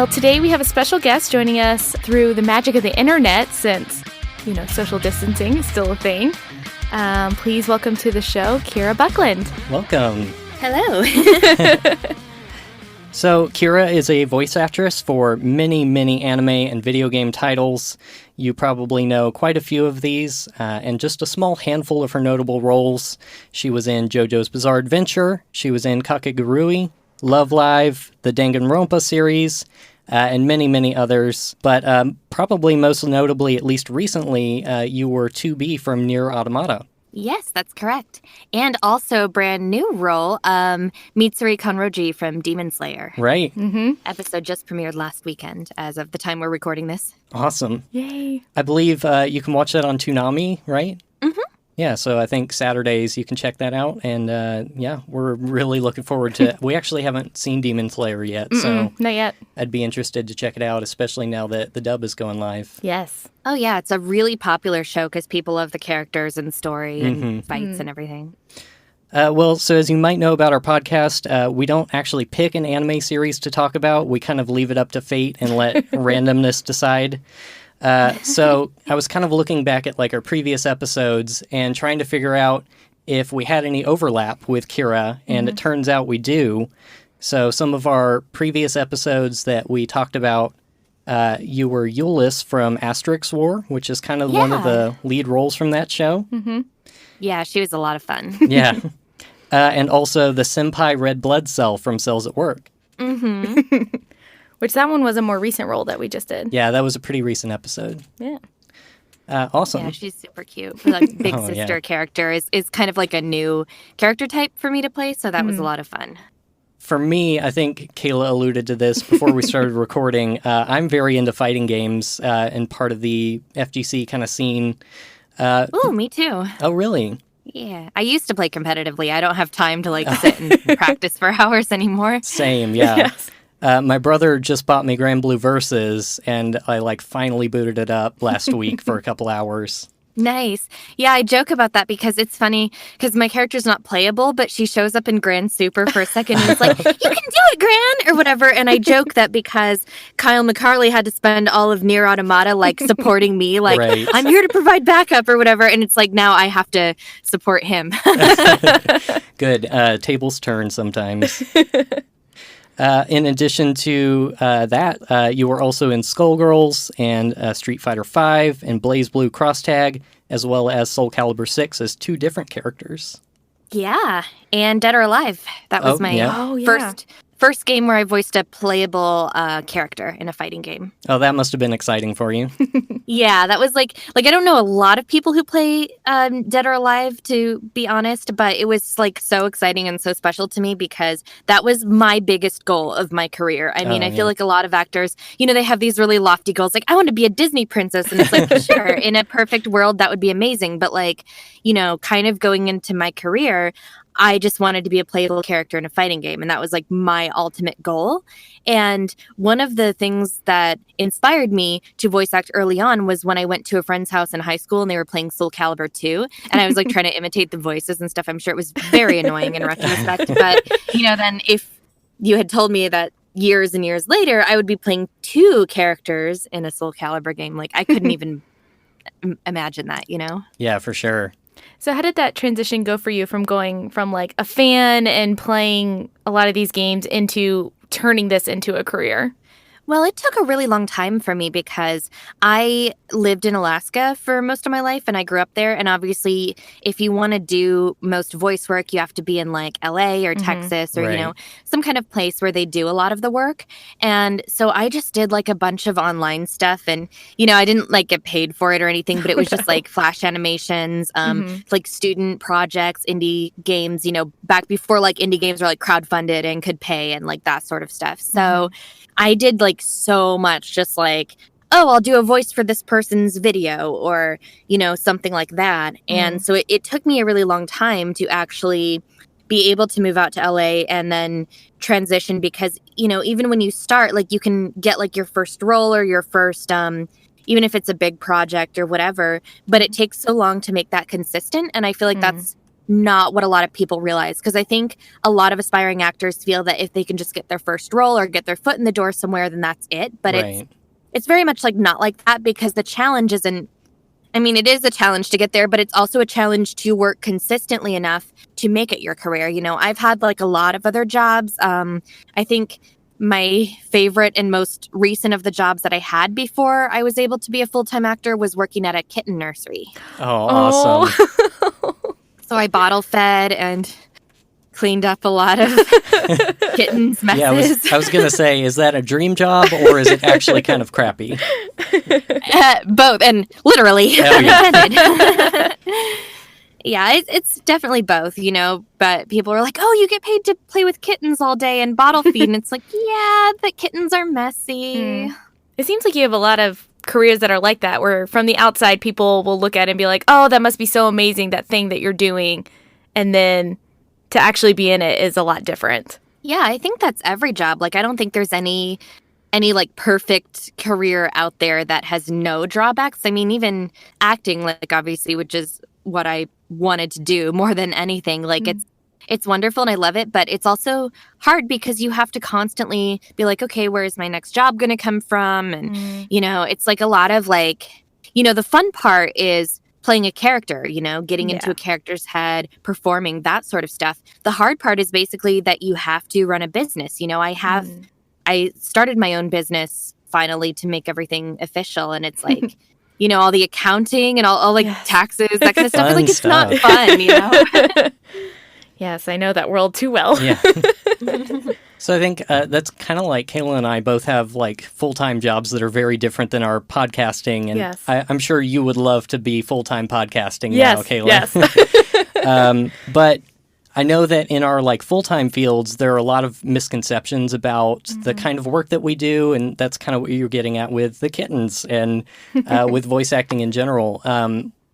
Well, today we have a special guest joining us through the magic of the internet since, social distancing is still a thing. Please welcome to the show, Kira Buckland. Welcome. Hello. So, Kira is a voice actress for many, many anime and video game titles. You probably know quite a few of these, and just a small handful of her notable roles. She was in JoJo's Bizarre Adventure, she was in Kakegurui, Love Live, the Danganronpa series, and many, many others. But probably most notably, at least recently, you were 2B from Nier Automata. Yes, that's correct. And also brand new role, Mitsuri Kanroji from Demon Slayer. Right. Mm-hmm. Episode just premiered last weekend as of the time we're recording this. Awesome. Yay. I believe you can watch that on Toonami, right? Mm-hmm. Yeah, so I think Saturdays you can check that out. And we're really looking forward to it. We actually haven't seen Demon Slayer yet, so not yet. I'd be interested to check it out, especially now that the dub is going live. Yes. Oh, yeah, it's a really popular show because people love the characters and story and fights and everything. So as you might know about our podcast, we don't actually pick an anime series to talk about. We kind of leave it up to fate and let randomness decide. So I was kind of looking back at our previous episodes and trying to figure out if we had any overlap with Kira, and it turns out we do. So some of our previous episodes that we talked about, you were Julis from Asterisk War, which is kind of one of the lead roles from that show. Mm-hmm. Yeah, she was a lot of fun. Yeah. And also the Senpai Red Blood Cell from Cells at Work. Mm-hmm. Which that one was a more recent role that we just did. Yeah, that was a pretty recent episode. Yeah. Awesome. Yeah, she's super cute. Her big sister character is kind of like a new character type for me to play, so that was a lot of fun. For me, I think Kayla alluded to this before we started recording. I'm very into fighting games and part of the FGC kind of scene. Ooh, me too. Oh, really? Yeah. I used to play competitively. I don't have time to sit and practice for hours anymore. Same, yeah. Yes. My brother just bought me GranBlue Versus, and I finally booted it up last week for a couple hours. Nice. Yeah, I joke about that because it's funny because my character's not playable, but she shows up in Grand Super for a second and is like, you can do it, Gran, or whatever. And I joke that because Kyle McCarley had to spend all of Nier Automata supporting me, Right. I'm here to provide backup or whatever. And it's now I have to support him. Good. Tables turn sometimes. In addition to that, you were also in Skullgirls and Street Fighter V and BlazBlue Cross Tag, as well as Soul Calibur VI as two different characters. Yeah, and Dead or Alive. That was my first game where I voiced a playable character in a fighting game. Oh, that must have been exciting for you. Yeah, that was like I don't know a lot of people who play Dead or Alive, to be honest, but it was so exciting and so special to me because that was my biggest goal of my career. I mean, I feel like a lot of actors, they have these really lofty goals, I want to be a Disney princess, and it's sure, in a perfect world, that would be amazing. But kind of going into my career, I just wanted to be a playable character in a fighting game, and that was my ultimate goal. And one of the things that inspired me to voice act early on was when I went to a friend's house in high school and they were playing Soul Calibur II, and I was trying to imitate the voices and stuff. I'm sure it was very annoying in retrospect, but then if you had told me that years and years later I would be playing two characters in a Soul Calibur game, I couldn't even imagine that, Yeah, for sure. So how did that transition go for you from going from a fan and playing a lot of these games into turning this into a career? Well, it took a really long time for me because I lived in Alaska for most of my life and I grew up there. And obviously, if you want to do most voice work, you have to be in LA or Texas or, Right. Some kind of place where they do a lot of the work. And so I just did a bunch of online stuff and, I didn't get paid for it or anything, but it was just flash animations, student projects, indie games, back before indie games were crowdfunded and could pay and that sort of stuff. So I did so much just I'll do a voice for this person's video or, something like that. And so it took me a really long time to actually be able to move out to LA and then transition because, even when you start, you can get your first role or your first, even if it's a big project or whatever, but it takes so long to make that consistent. And I feel that's not what a lot of people realize. Because I think a lot of aspiring actors feel that if they can just get their first role or get their foot in the door somewhere, then that's it. But it's very much like not like that, because the challenge isn't, I mean, it is a challenge to get there, but it's also a challenge to work consistently enough to make it your career. You know, I've had like a lot of other jobs. I think my favorite and most recent of the jobs that I had before I was able to be a full-time actor was working at a kitten nursery. Oh, awesome. So I bottle fed and cleaned up a lot of kittens' messes. Yeah, I was going to say, is that a dream job or is it actually kind of crappy? Both, and literally. Oh, yeah. Yeah, it's definitely both, you know, but people are like, oh, you get paid to play with kittens all day and bottle feed. And it's like, yeah, but kittens are messy. It seems like you have a lot of careers that are like that, where from the outside, people will look at it and be like, oh, that must be so amazing, that thing that you're doing. And then to actually be in it is a lot different. Yeah, I think that's every job. Like, I don't think there's any like perfect career out there that has no drawbacks. I mean, even acting, like, obviously, which is what I wanted to do more than anything. Like, it's wonderful and I love it, but it's also hard because you have to constantly be like, okay, where is my next job going to come from? And, you know, it's like a lot of like, you know, the fun part is playing a character, you know, getting into a character's head, performing, that sort of stuff. The hard part is basically that you have to run a business. You know, I started my own business finally to make everything official. And it's like, you know, all the accounting and all like taxes, that kind of stuff. Like, it's not fun, you know? Yes, I know that world too well. Yeah. So I think that's kind of like Kayla and I both have like full-time jobs that are very different than our podcasting. And I'm sure you would love to be full-time podcasting now, Kayla. Yes. But I know that in our like full-time fields, there are a lot of misconceptions about the kind of work that we do. And that's kind of what you're getting at with the kittens and with voice acting in general.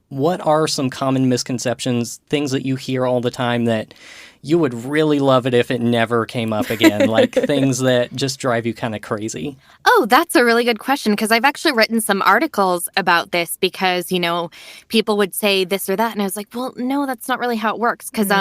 What are some common misconceptions, things that you hear all the time that you would really love it if it never came up again, like things that just drive you kind of crazy? Oh, that's a really good question, because I've actually written some articles about this because, you know, people would say this or that. And I was like, well, no, that's not really how it works. Because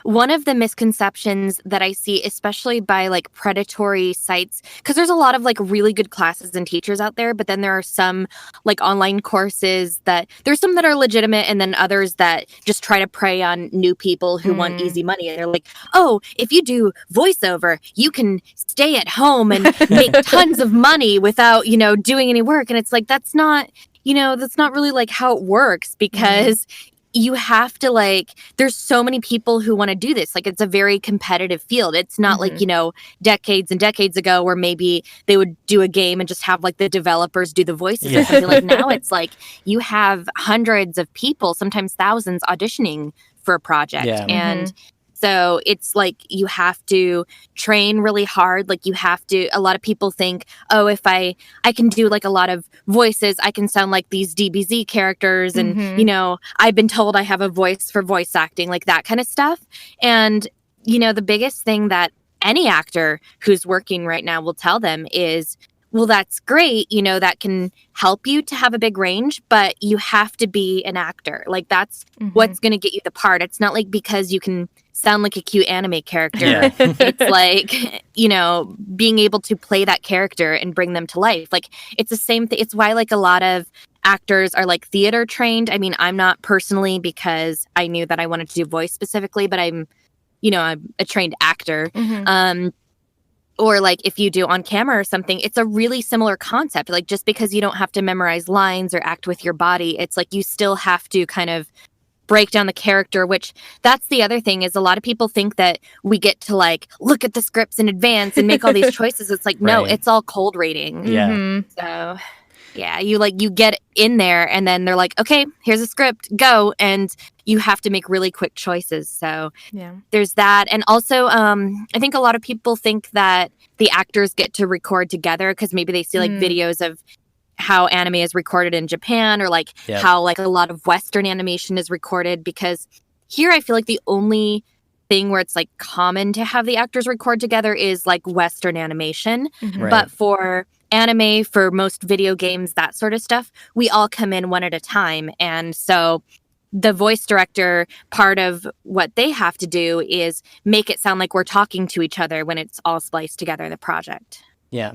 one of the misconceptions that I see, especially by like predatory sites, because there's a lot of like really good classes and teachers out there, but then there are some like online courses that there's some that are legitimate and then others that just try to prey on new people who want easy money. And they're like, oh, if you do voiceover, you can stay at home and make tons of money without, you know, doing any work. And it's like, that's not, you know, that's not really like how it works, because you have to like, there's so many people who want to do this. Like, it's a very competitive field. It's not like, you know, decades and decades ago where maybe they would do a game and just have like the developers do the voices or something. Like, now it's like you have hundreds of people, sometimes thousands, auditioning for a project. And so it's like you have to train really hard. Like, you have to, a lot of people think, oh, if I can do like a lot of voices, I can sound like these DBZ characters. And, you know, I've been told I have a voice for voice acting, like that kind of stuff. And, you know, the biggest thing that any actor who's working right now will tell them is, well, that's great. You know, that can help you to have a big range, but you have to be an actor. Like, that's what's going to get you the part. It's not like because you can sound like a cute anime character. It's like, you know, being able to play that character and bring them to life. Like, it's the same thing. It's why like a lot of actors are like theater trained. I mean, I'm not personally, because I knew that I wanted to do voice specifically, but I'm a trained actor. Or like if you do on camera or something, it's a really similar concept. Like, just because you don't have to memorize lines or act with your body, it's like you still have to kind of break down the character, which that's the other thing, is a lot of people think that we get to like look at the scripts in advance and make all these choices. It's like, no, it's all cold reading. So yeah, you get in there and then they're like, okay, here's a script, go. And you have to make really quick choices. So there's that. And also, I think a lot of people think that the actors get to record together because maybe they see like videos of how anime is recorded in Japan, or like how like a lot of Western animation is recorded. Because here I feel like the only thing where it's like common to have the actors record together is like Western animation. But for anime, for most video games, that sort of stuff, we all come in one at a time. And so the voice director, part of what they have to do is make it sound like we're talking to each other when it's all spliced together in the project. Yeah.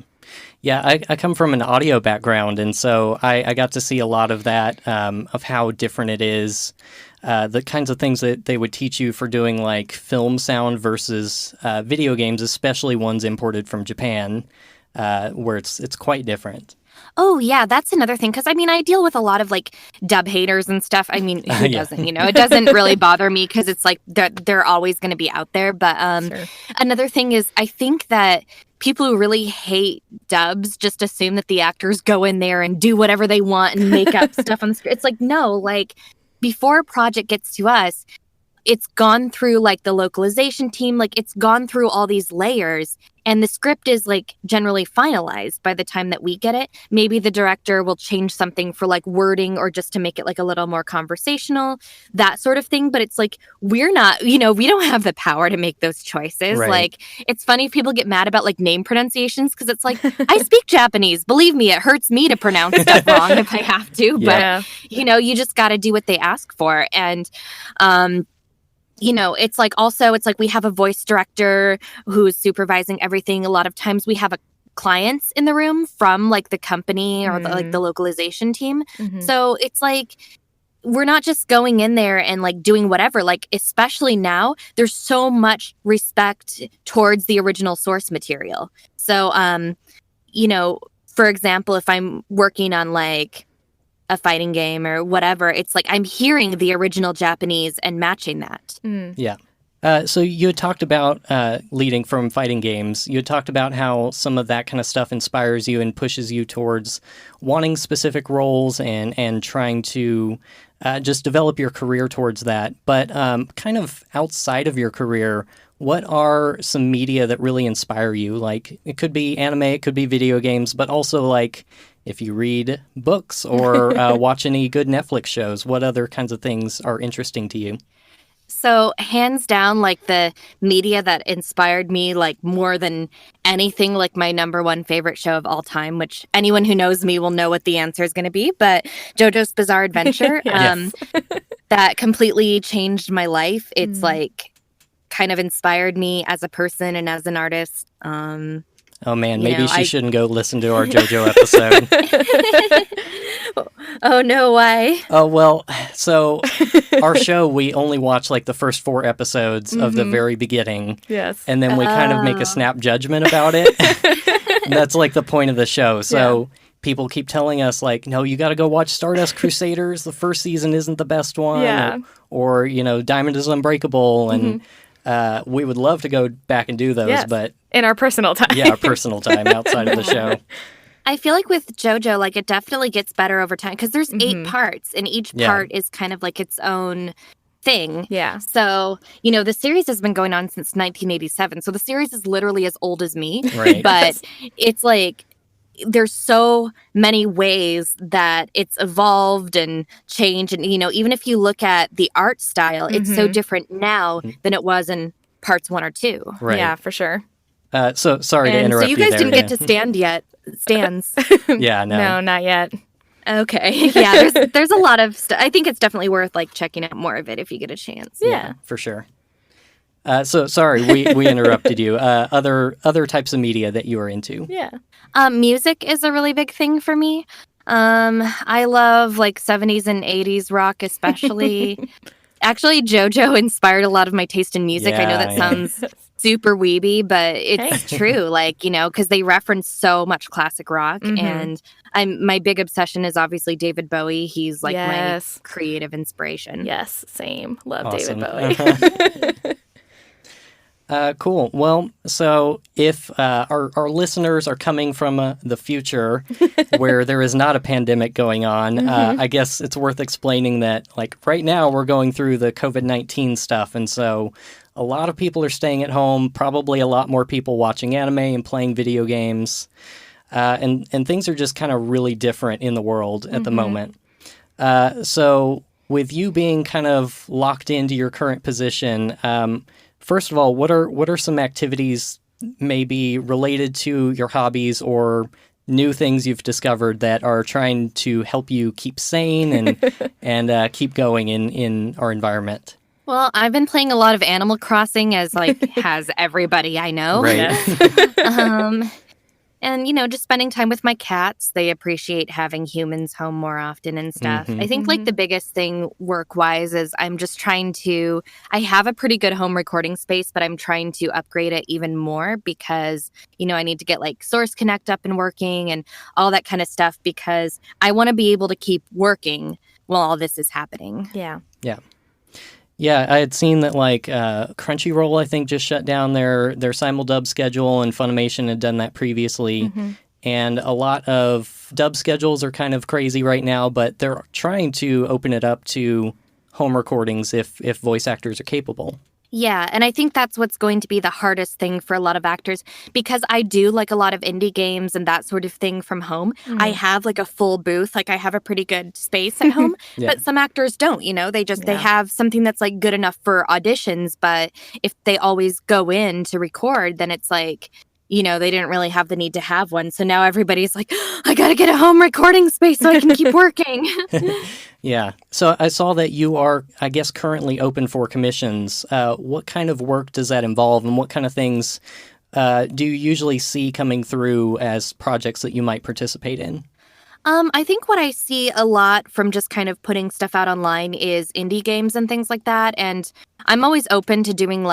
Yeah, I come from an audio background, and so I got to see a lot of that, of how different it is, the kinds of things that they would teach you for doing like film sound versus video games, especially ones imported from Japan, where it's quite different. Oh, yeah, that's another thing. Because, I mean, I deal with a lot of, like, dub haters and stuff. I mean, who doesn't, you know? It doesn't really bother me because it's, like, they're always going to be out there. But Sure. another thing is I think that people who really hate dubs just assume that the actors go in there and do whatever they want and make up stuff on the screen. It's like, no, like, before a project gets to us, it's gone through like the localization team, like it's gone through all these layers, and the script is like generally finalized by the time that we get it. Maybe the director will change something for like wording or just to make it like a little more conversational, that sort of thing. But it's like, we're not, you know, we don't have the power to make those choices. Right. Like, it's funny if people get mad about like name pronunciations, because it's like, I speak Japanese. Believe me, it hurts me to pronounce stuff wrong if I have to. But, you know, you just got to do what they ask for. And, you know, it's like also, it's like we have a voice director who's supervising everything. A lot of times we have clients in the room from like the company or the localization team. So it's like, we're not just going in there and like doing whatever. Like, especially now, there's so much respect towards the original source material. So, you know, for example, if I'm working on like a fighting game or whatever, it's like I'm hearing the original Japanese and matching that. Yeah. So you had talked about leading from fighting games. You had talked about how some of that kind of stuff inspires you and pushes you towards wanting specific roles and trying to just develop your career towards that. But kind of outside of your career, what are some media that really inspire you? Like, it could be anime, it could be video games, but also like if you read books or watch any good Netflix shows, what other kinds of things are interesting to you? So hands down, like the media that inspired me like more than anything, like my number one favorite show of all time, which anyone who knows me will know what the answer is going to be, but JoJo's Bizarre Adventure, that completely changed my life. It's like kind of inspired me as a person and as an artist. Oh man, maybe she shouldn't go listen to our JoJo episode. Oh no, why? Oh, well, so our show, we only watch like the first 4 episodes of the very beginning. Yes. And then we kind of make a snap judgment about it. And that's like the point of the show. So people keep telling us like, no, you got to go watch Stardust Crusaders. The first season isn't the best one. Yeah. Or you know, Diamond is Unbreakable. And we would love to go back and do those, but in our personal time. Yeah, our personal time outside of the show. I feel like with JoJo, like it definitely gets better over time because there's 8 parts and each part is kind of like its own thing. Yeah. So, you know, the series has been going on since 1987. So the series is literally as old as me. Right. But it's like there's so many ways that it's evolved and changed. And, you know, even if you look at the art style, it's so different now than it was in parts 1 or 2. Right. Yeah, for sure. So sorry to interrupt you. So you guys there, didn't get to stand yet. Stands. Yeah, No, not yet. Okay. Yeah, there's a lot of stuff. I think it's definitely worth like checking out more of it if you get a chance. Yeah, for sure. So sorry, we interrupted you. Other types of media that you are into? Yeah. Music is a really big thing for me. I love like 70s and 80s rock, especially. Actually, JoJo inspired a lot of my taste in music. I know that sounds super weeby, but it's true. Like, you know, because they reference so much classic rock, and my big obsession is obviously David Bowie. He's like my creative inspiration. Yes, same. Love Awesome. David Bowie. Cool. Well, so if our listeners are coming from the future where there is not a pandemic going on, I guess it's worth explaining that, like, right now we're going through the COVID-19 stuff, and so a lot of people are staying at home, probably a lot more people watching anime and playing video games, and things are just kind of really different in the world at the moment. So with you being kind of locked into your current position, first of all, what are some activities maybe related to your hobbies or new things you've discovered that are trying to help you keep sane and keep going in our environment? Well, I've been playing a lot of Animal Crossing, as has everybody I know. Right. And, just spending time with my cats. They appreciate having humans home more often and stuff. I think the biggest thing work-wise is I'm just trying to, I have a pretty good home recording space, but I'm trying to upgrade it even more because, I need to get Source Connect up and working and all that kind of stuff because I want to be able to keep working while all this is happening. Yeah. Yeah. Yeah, I had seen that Crunchyroll, I think, just shut down their simuldub schedule, and Funimation had done that previously. And a lot of dub schedules are kind of crazy right now, but they're trying to open it up to home recordings if voice actors are capable. Yeah, and I think that's what's going to be the hardest thing for a lot of actors because I do a lot of indie games and that sort of thing from home. I have a full booth, I have a pretty good space at home, but some actors don't, they have something that's good enough for auditions, but if they always go in to record, then it's they didn't really have the need to have one. So now everybody's I got to get a home recording space so I can keep working. Yeah. So I saw that you are, I guess, currently open for commissions. What kind of work does that involve, and what kind of things do you usually see coming through as projects that you might participate in? I think what I see a lot from just kind of putting stuff out online is indie games and things like that. And I'm always open to doing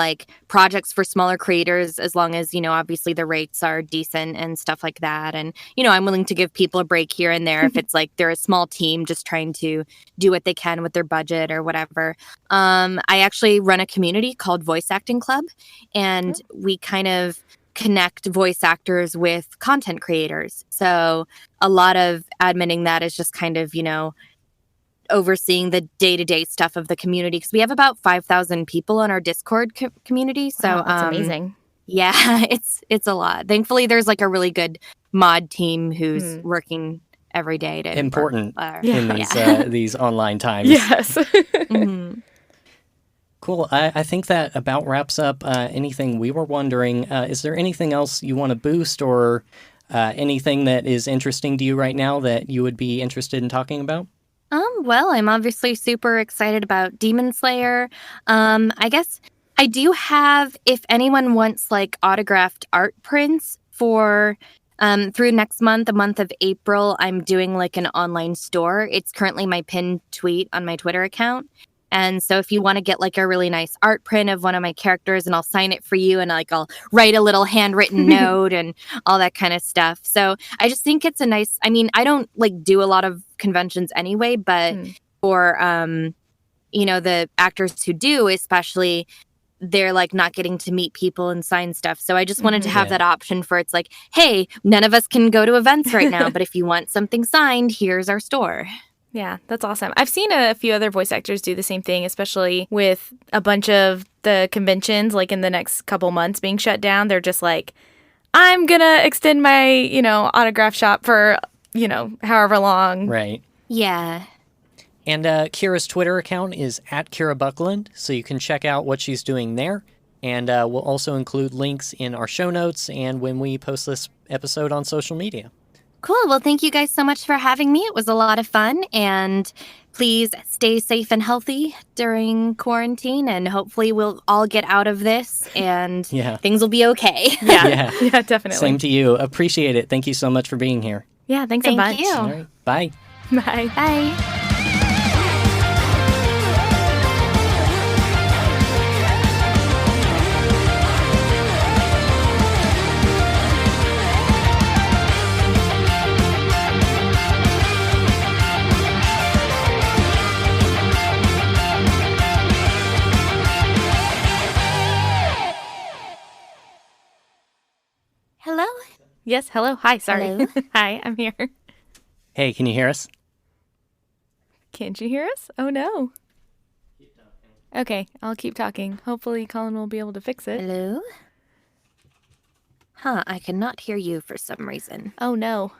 projects for smaller creators as long as, obviously the rates are decent and stuff like that. And, I'm willing to give people a break here and there if it's they're a small team just trying to do what they can with their budget or whatever. I actually run a community called Voice Acting Club, and we kind of connect voice actors with content creators. So a lot of adminning that is just kind of, overseeing the day-to-day stuff of the community because we have about 5,000 people on our Discord community. So wow, that's amazing. Yeah, it's a lot. Thankfully, there's a really good mod team who's working every day to important work, in these online times. Yes. Cool. I think that about wraps up anything we were wondering. Is there anything else you want to boost or anything that is interesting to you right now that you would be interested in talking about? Well, I'm obviously super excited about Demon Slayer. I guess I do have, if anyone wants autographed art prints for through next month, the month of April, I'm doing an online store. It's currently my pinned tweet on my Twitter account. And so if you want to get a really nice art print of one of my characters and I'll sign it for you and I'll write a little handwritten note and all that kind of stuff. So I just think it's a nice, I don't do a lot of conventions anyway, but for, the actors who do, especially, they're not getting to meet people and sign stuff. So I just wanted to have that option for it's hey, none of us can go to events right now, but if you want something signed, here's our store. Yeah, that's awesome. I've seen a few other voice actors do the same thing, especially with a bunch of the conventions, in the next couple months being shut down. They're just I'm going to extend my, autograph shop for, however long. Right. Yeah. And Kira's Twitter account is @KiraBuckland, so you can check out what she's doing there. And we'll also include links in our show notes and when we post this episode on social media. Cool. Well, thank you guys so much for having me. It was a lot of fun. And please stay safe and healthy during quarantine. And hopefully we'll all get out of this and things will be okay. Yeah, definitely. Same to you. Appreciate it. Thank you so much for being here. Yeah, thanks a bunch. Thank you. All right. Bye. Bye. Bye. Hello? Yes, hello. Hi, sorry. Hello? Hi, I'm here. Hey, can you hear us? Can't you hear us? Oh, no. Okay, I'll keep talking. Hopefully Colin will be able to fix it. Hello? I cannot hear you for some reason. Oh, no.